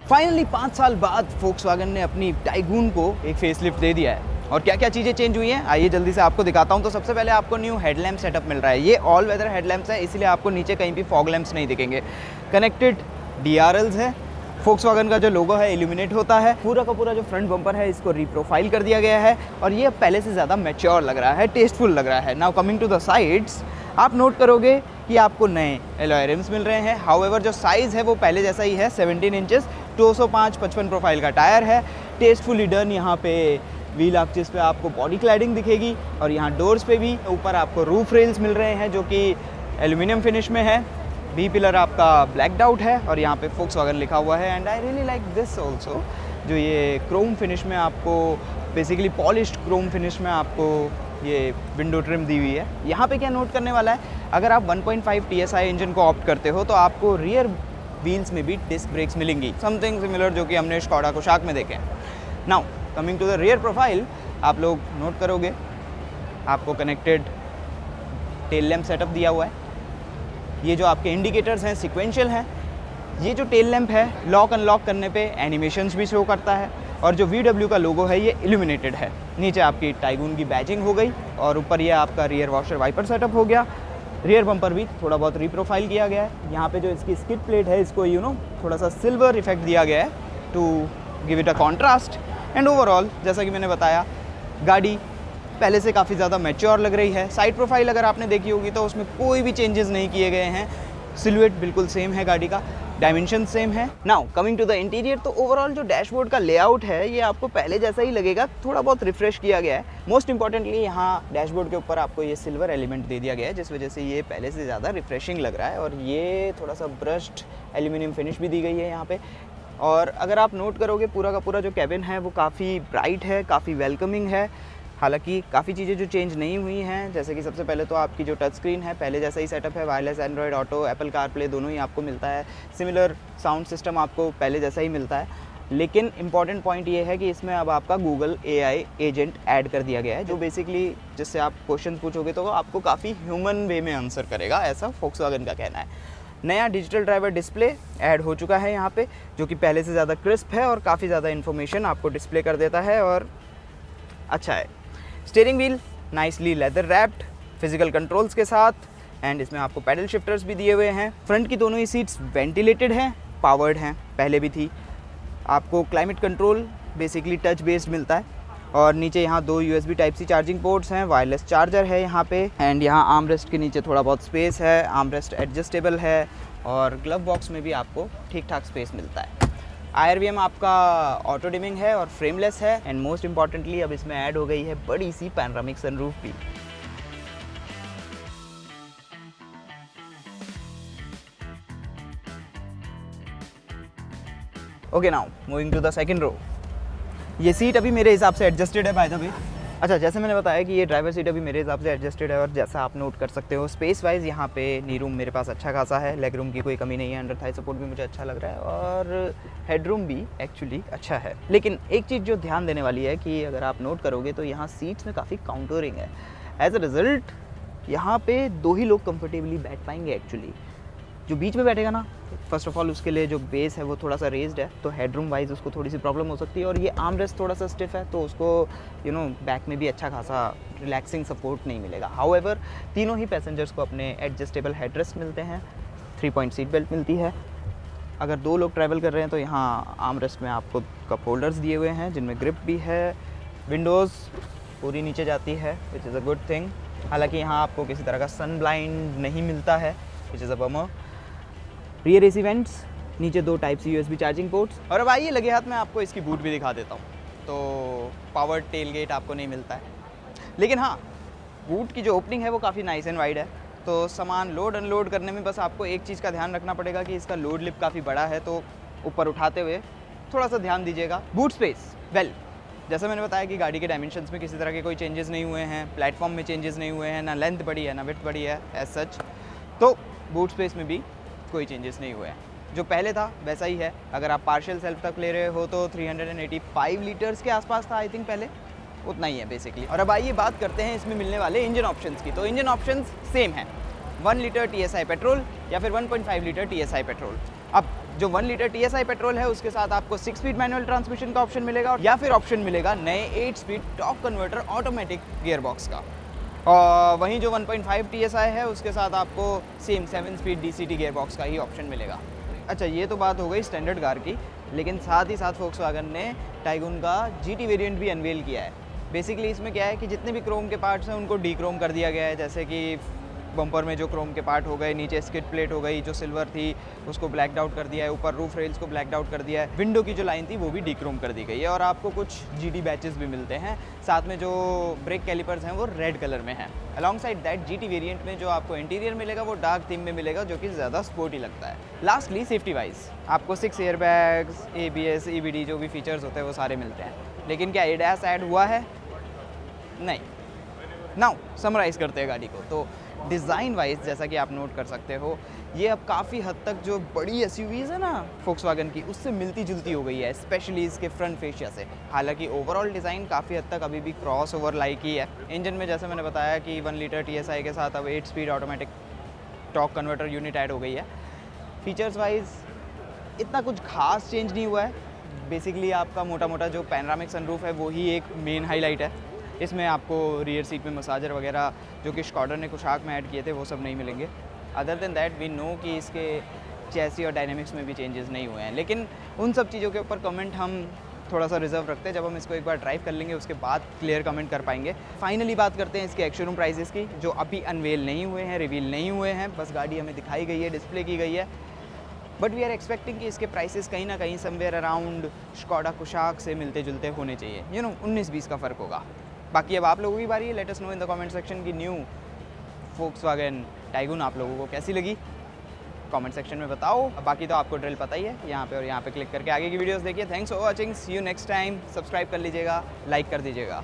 Finally 5 साल बाद Volkswagen ने अपनी टाइगून को एक फेसलिफ्ट दे दिया है। और क्या क्या चीज़ें चेंज हुई हैं आइए जल्दी से आपको दिखाता हूं। तो सबसे पहले आपको न्यू हेडलैम्प सेटअप मिल रहा है। ये ऑल वेदर हेडलैम्प्स है, इसीलिए आपको नीचे कहीं भी फॉग लैंप्स नहीं दिखेंगे। कनेक्टेड DRLs है। फोक्सवैगन का जो लोगो है इल्यूमिनेट होता है। पूरा का पूरा जो फ्रंट बम्पर है इसको रिप्रोफाइल कर दिया गया है और ये पहले से ज़्यादा मैच्योर लग रहा है, टेस्टफुल लग रहा है। Now coming to the sides, आप नोट करोगे कि आपको नए एलॉय रिम्स मिल रहे हैं। हाउएवर जो साइज़ है वो पहले जैसा ही है, 17 इंचेस, 205/55 प्रोफाइल का टायर है। Tastefully done. यहाँ पे व्हील आर्चेस पे आपको बॉडी क्लैडिंग दिखेगी और यहाँ डोर्स पे भी ऊपर आपको रूफ रेल्स मिल रहे हैं जो कि एल्यूमिनियम फिनिश में है। बी पिलर आपका ब्लैक आउट है और यहाँ पे फोक्सवैगन लिखा हुआ है। And I really like this also, जो ये क्रोम फिनिश में आपको बेसिकली पॉलिश्ड क्रोम फिनिश में आपको ये विंडो ट्रिम दी हुई है। यहाँ पे क्या नोट करने वाला है, अगर आप 1.5 TSI इंजन को ऑप्ट करते हो तो आपको रियर व्हील्स में भी डिस्क ब्रेक्स मिलेंगी, समथिंग सिमिलर जो कि हमने स्कोडा कोशाक में देखे हैं। Now coming to the rear profile, आप लोग नोट करोगे आपको कनेक्टेड टेल लैम्प सेटअप दिया हुआ है। ये जो आपके इंडिकेटर्स हैं सिक्वेंशियल हैं। ये जो टेल लैम्प है लॉक अनलॉक करने पे एनिमेशंस भी शो करता है और जो VW का लोगो है ये इल्यूमिनेटेड है। नीचे आपकी टाइगून की बैजिंग हो गई और ऊपर ये आपका रियर वॉशर वाइपर सेटअप हो गया। रियर बम्पर भी थोड़ा बहुत रिप्रोफाइल किया गया है। यहाँ पे जो इसकी स्किड प्लेट है इसको थोड़ा सा सिल्वर इफेक्ट दिया गया है to give it a contrast. And overall जैसा कि मैंने बताया, गाड़ी पहले से काफ़ी ज़्यादा मैच्योर लग रही है। साइड प्रोफाइल अगर आपने देखी होगी तो उसमें कोई भी चेंजेस नहीं किए गए हैं। सिलुएट बिल्कुल सेम है गाड़ी का, डायमेंशन सेम है। Now coming to the interior, तो ओवरऑल जो डैशबोर्ड का लेआउट है ये आपको पहले जैसा ही लगेगा, थोड़ा बहुत रिफ्रेश किया गया है। मोस्ट इंपॉर्टेंटली यहाँ डैशबोर्ड के ऊपर आपको ये सिल्वर एलिमेंट दे दिया गया है जिस वजह से ये पहले से ज़्यादा रिफ्रेशिंग लग रहा है और ये थोड़ा सा ब्रश्ड एल्यूमिनियम फिनिश भी दी गई है यहाँ पे। और अगर आप नोट करोगे पूरा का पूरा जो कैबिन है वो काफ़ी ब्राइट है, काफ़ी वेलकमिंग है। हालांकि काफ़ी चीज़ें जो चेंज नहीं हुई हैं, जैसे कि सबसे पहले तो आपकी जो टच स्क्रीन है पहले जैसा ही सेटअप है। Wireless Android auto, Apple CarPlay दोनों ही आपको मिलता है। सिमिलर साउंड सिस्टम आपको पहले जैसा ही मिलता है। लेकिन इंपॉर्टेंट पॉइंट ये है कि इसमें अब आपका गूगल AI एजेंट ऐड कर दिया गया है, जो बेसिकली जिससे आप क्वेश्चन पूछोगे तो आपको काफ़ी ह्यूमन वे में आंसर करेगा, ऐसा फोक्सवैगन का कहना है। नया डिजिटल ड्राइवर डिस्प्ले ऐड हो चुका है यहाँ पे, जो कि पहले से ज़्यादा क्रिस्प है और काफ़ी ज़्यादा इन्फॉर्मेशन आपको डिस्प्ले कर देता है और अच्छा है। Steering wheel nicely leather wrapped physical controls के साथ, एंड इसमें आपको पैडल शिफ्टर्स भी दिए हुए हैं। फ्रंट की दोनों ही सीट्स वेंटिलेटेड हैं, पावर्ड हैं, पहले भी थी। आपको climate control basically touch based मिलता है और नीचे यहाँ 2 USB Type-C चार्जिंग पोर्ट्स हैं, वायरलेस चार्जर है यहाँ पे। एंड यहाँ आर्म रेस्ट के नीचे थोड़ा बहुत स्पेस है, आर्म रेस्ट एडजस्टेबल है और ग्लव बॉक्स में भी आपको ठीक ठाक स्पेस मिलता है। IRVM आपका ऑटो डिमिंग है और फ्रेमलेस है। एंड मोस्ट इंपॉर्टेंटली अब इसमें ऐड हो गई है बड़ी सी पैनोरामिक सनरूफ भी। Okay, now moving to the second row. ये सीट अभी मेरे हिसाब से एडजस्टेड है बाय द वे। अच्छा, जैसे मैंने बताया कि ये ड्राइवर सीट अभी मेरे हिसाब से एडजस्टेड है और जैसा आप नोट कर सकते हो स्पेस वाइज यहाँ पे नी रूम मेरे पास अच्छा खासा है। लेग रूम की कोई कमी नहीं है, अंडर थाई सपोर्ट भी मुझे अच्छा लग रहा है और हेड रूम भी एक्चुअली अच्छा है। लेकिन एक चीज़ जो ध्यान देने वाली है कि अगर आप नोट करोगे तो यहाँ सीट्स में काफ़ी काउंटरिंग है। एज अ रिजल्ट यहाँ पे 2 ही लोग कंफर्टेबली बैठ पाएंगे एक्चुअली। जो बीच में बैठेगा ना, फर्स्ट ऑफ ऑल उसके लिए जो बेस है वो थोड़ा सा रेज्ड है तो हेडरूम वाइज उसको थोड़ी सी प्रॉब्लम हो सकती है। और ये आर्म रेस्ट थोड़ा सा स्टिफ है तो उसको बैक में भी अच्छा खासा रिलैक्सिंग सपोर्ट नहीं मिलेगा। हाउएवर तीनों ही पैसेंजर्स को अपने एडजस्टेबल हेडरेस्ट मिलते हैं, 3 पॉइंट सीट बेल्ट मिलती है। अगर 2 लोग ट्रैवल कर रहे हैं तो यहाँ आर्म रेस्ट में आपको कप होल्डर्स दिए हुए हैं जिनमें ग्रिप भी है। विंडोज़ पूरी नीचे जाती है which is a good thing. हालाँकि यहाँ आपको किसी तरह का सन ब्लाइंड नहीं मिलता है which is a bummer. Rear AC vents, नीचे 2 Type-C USB चार्जिंग पोर्ट्स। और अब आइए लगे हाथ में आपको इसकी बूट भी दिखा देता हूँ। तो पावर टेल गेट आपको नहीं मिलता है, लेकिन हाँ बूट की जो ओपनिंग है वो काफ़ी नाइस एंड वाइड है। तो सामान लोड अनलोड करने में बस आपको एक चीज़ का ध्यान रखना पड़ेगा कि इसका लोड लिप काफ़ी बड़ा है तो ऊपर उठाते हुए थोड़ा सा ध्यान दीजिएगा। बूट स्पेस, वेल जैसा मैंने बताया कि गाड़ी के डायमेंशंस में किसी तरह के कोई चेंजेस नहीं हुए हैं, प्लेटफॉर्म में चेंजेस नहीं हुए हैं, ना लेंथ बढ़ी है ना विड्थ बढ़ी है एज सच। तो बूट स्पेस में भी कोई चेंजेस नहीं हुए हैं, जो पहले था वैसा ही है। अगर आप पार्शियल सेल्फ तक ले रहे हो तो 385 लीटर्स के आसपास था आई थिंक, पहले उतना ही है बेसिकली। और अब आइए बात करते हैं इसमें मिलने वाले इंजन ऑप्शंस की। तो इंजन ऑप्शंस सेम है, 1 लीटर TSI पेट्रोल या फिर 1.5 लीटर TSI पेट्रोल। अब जो 1 लीटर TSI पेट्रोल है उसके साथ आपको 6 स्पीड मैनुअल ट्रांसमिशन का ऑप्शन मिलेगा या फिर ऑप्शन मिलेगा नए 8 speed torque converter automatic gearbox का। और वहीं जो 1.5 TSI है उसके साथ आपको सेम 7 स्पीड DCT गियरबॉक्स का ही ऑप्शन मिलेगा। अच्छा, ये तो बात हो गई स्टैंडर्ड कार की, लेकिन साथ ही साथ फोक्सवैगन ने टाइगून का GT वेरिएंट भी अनवेल किया है। बेसिकली इसमें क्या है कि जितने भी क्रोम के पार्ट्स हैं उनको डीक्रोम कर दिया गया है, जैसे कि बम्पर में जो क्रोम के पार्ट हो गए, नीचे स्किड प्लेट हो गई, जो सिल्वर थी उसको ब्लैकड आउट कर दिया है, ऊपर रूफ रेल्स को ब्लैकड आउट कर दिया है, विंडो की जो लाइन थी वो भी डीक्रोम कर दी गई है और आपको कुछ GT बैचेस भी मिलते हैं। साथ में जो ब्रेक कैलिपर्स हैं वो रेड कलर में हैं। Along side that GT variant में जो आपको इंटीरियर मिलेगा वो डार्क थीम में मिलेगा, जो कि ज़्यादा स्पोर्टी लगता है। लास्टली सेफ्टी वाइज आपको 6 एयर बैग्स, ABS, EBD जो भी फीचर्स होते हैं वो सारे मिलते हैं। लेकिन क्या ADAS ऐड हुआ है? नहीं। नाउ समराइज़ करते हैं गाड़ी को, तो डिज़ाइन वाइज जैसा कि आप नोट कर सकते हो, ये अब काफ़ी हद तक जो बड़ी SUVs है ना फोक्सवैगन की, उससे मिलती जुलती हो गई है, स्पेशली इसके फ्रंट फेशिया से। हालांकि ओवरऑल डिज़ाइन काफ़ी हद तक अभी भी क्रॉस ओवर लाइक ही है। इंजन में जैसे मैंने बताया कि 1 लीटर TSI के साथ अब 8 speed automatic torque converter unit add हो गई है। फीचर्स वाइज इतना कुछ खास चेंज नहीं हुआ है। बेसिकली आपका मोटा मोटा जो पैनोरामिक सनरूफ है वो ही एक मेन हाईलाइट है। इसमें आपको रियर सीट में मसाजर वगैरह जो कि स्कॉडर ने कुशाक में ऐड किए थे वो सब नहीं मिलेंगे। Other than that we know कि इसके चैसी और डायनेमिक्स में भी चेंजेस नहीं हुए हैं, लेकिन उन सब चीज़ों के ऊपर कमेंट हम थोड़ा सा रिजर्व रखते हैं। जब हम इसको एक बार ड्राइव कर लेंगे उसके बाद क्लियर कमेंट कर पाएंगे। फाइनली बात करते हैं इसके एक्स-शोरूम प्राइसेस की, जो अभी अनवेल नहीं हुए हैं, रिवील नहीं हुए हैं, बस गाड़ी हमें दिखाई गई है, डिस्प्ले की गई है। बट वी आर एक्सपेक्टिंग कि इसके प्राइसेस कहीं ना कहीं समवेयर अराउंड स्कॉडा कुशाक से मिलते जुलते होने चाहिए। 19-20 का फ़र्क होगा। बाकी अब आप लोगों की बारी है, let us know in the comment section की न्यू फोक्सवैगन टाइगून आप लोगों को कैसी लगी, कमेंट सेक्शन में बताओ। बाकी तो आपको ड्रिल पता ही है, यहाँ पे और यहाँ पे क्लिक करके आगे की वीडियोस देखिए। Thanks for watching, see you next time. Subscribe कर लीजिएगा, लाइक कर दीजिएगा।